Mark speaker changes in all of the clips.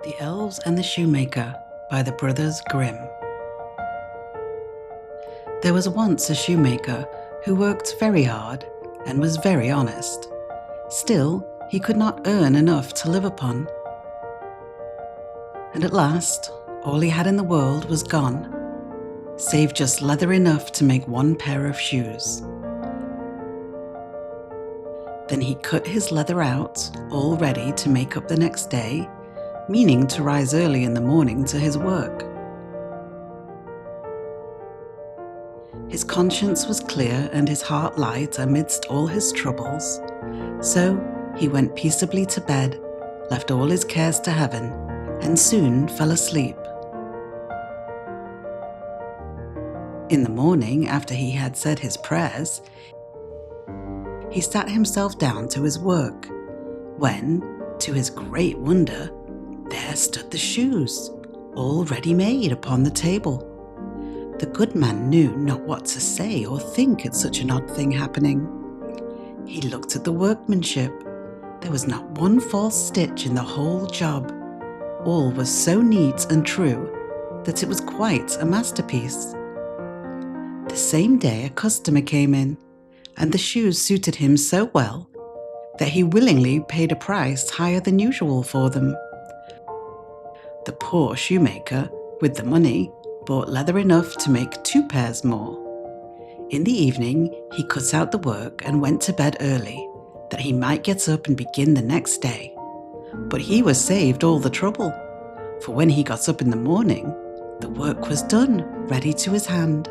Speaker 1: The Elves and the Shoemaker by the Brothers Grimm. There was once a shoemaker who worked very hard and was very honest. Still, he could not earn enough to live upon. And at last, all he had in the world was gone, save just leather enough to make one pair of shoes. Then he cut his leather out, all ready to make up the next day, meaning to rise early in the morning to his work. His conscience was clear and his heart light amidst all his troubles. So he went peaceably to bed, left all his cares to heaven, and soon fell asleep. In the morning, after he had said his prayers, he sat himself down to his work, when, to his great wonder, there stood the shoes, all ready-made upon the table. The good man knew not what to say or think at such an odd thing happening. He looked at the workmanship. There was not one false stitch in the whole job. All was so neat and true that it was quite a masterpiece. The same day a customer came in, and the shoes suited him so well that he willingly paid a price higher than usual for them. The poor shoemaker, with the money, bought leather enough to make 2 pairs more. In the evening, he cut out the work and went to bed early, that he might get up and begin the next day. But he was saved all the trouble, for when he got up in the morning, the work was done, ready to his hand.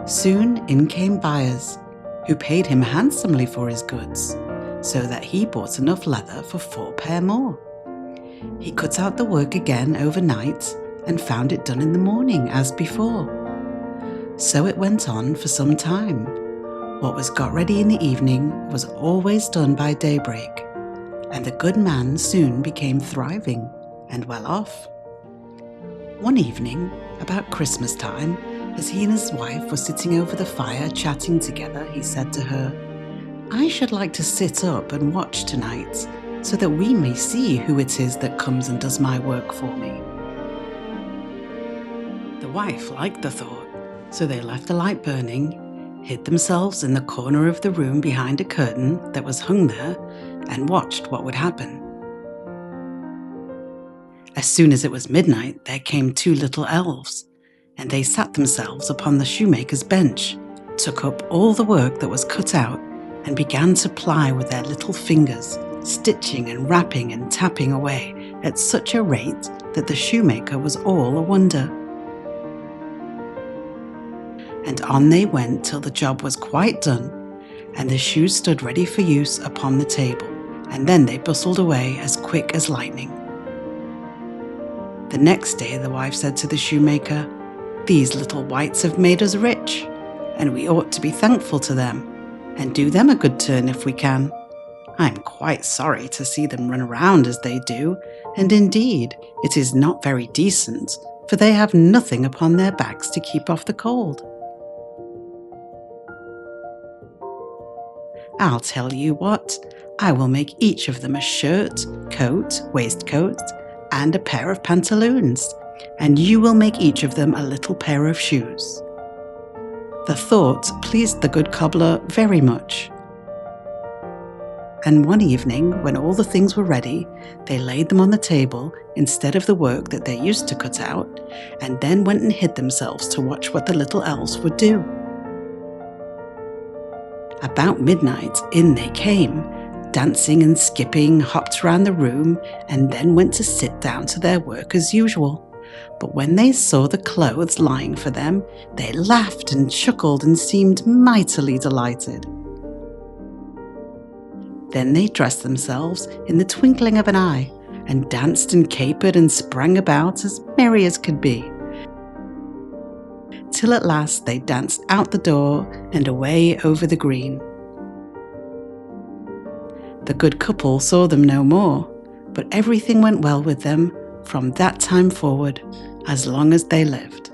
Speaker 1: Soon in came buyers, who paid him handsomely for his goods, so that he bought enough leather for 4 pair more. He cut out the work again overnight and found it done in the morning as before. So it went on for some time. What was got ready in the evening was always done by daybreak, and the good man soon became thriving and well off. One evening, about Christmas time, as he and his wife were sitting over the fire chatting together, he said to her, "I should like to sit up and watch tonight, so that we may see who it is that comes and does my work for me." The wife liked the thought, so they left the light burning, hid themselves in the corner of the room behind a curtain that was hung there, and watched what would happen. As soon as it was midnight, there came 2 little elves, and they sat themselves upon the shoemaker's bench, took up all the work that was cut out, and began to ply with their little fingers, stitching and rapping and tapping away at such a rate that the shoemaker was all a wonder. And on they went till the job was quite done, and the shoes stood ready for use upon the table, and then they bustled away as quick as lightning. The next day the wife said to the shoemaker, "These little wights have made us rich, and we ought to be thankful to them, and do them a good turn if we can. I am quite sorry to see them run around as they do, and indeed it is not very decent, for they have nothing upon their backs to keep off the cold. I'll tell you what, I will make each of them a shirt, coat, waistcoat, and a pair of pantaloons, and you will make each of them a little pair of shoes." The thought pleased the good cobbler very much. And one evening, when all the things were ready, they laid them on the table instead of the work that they used to cut out, and then went and hid themselves to watch what the little elves would do. About midnight, in they came, dancing and skipping, hopped round the room, and then went to sit down to their work as usual. But when they saw the clothes lying for them, they laughed and chuckled and seemed mightily delighted. Then they dressed themselves in the twinkling of an eye, and danced and capered and sprang about as merry as could be, till at last they danced out the door and away over the green. The good couple saw them no more, but everything went well with them from that time forward, as long as they lived.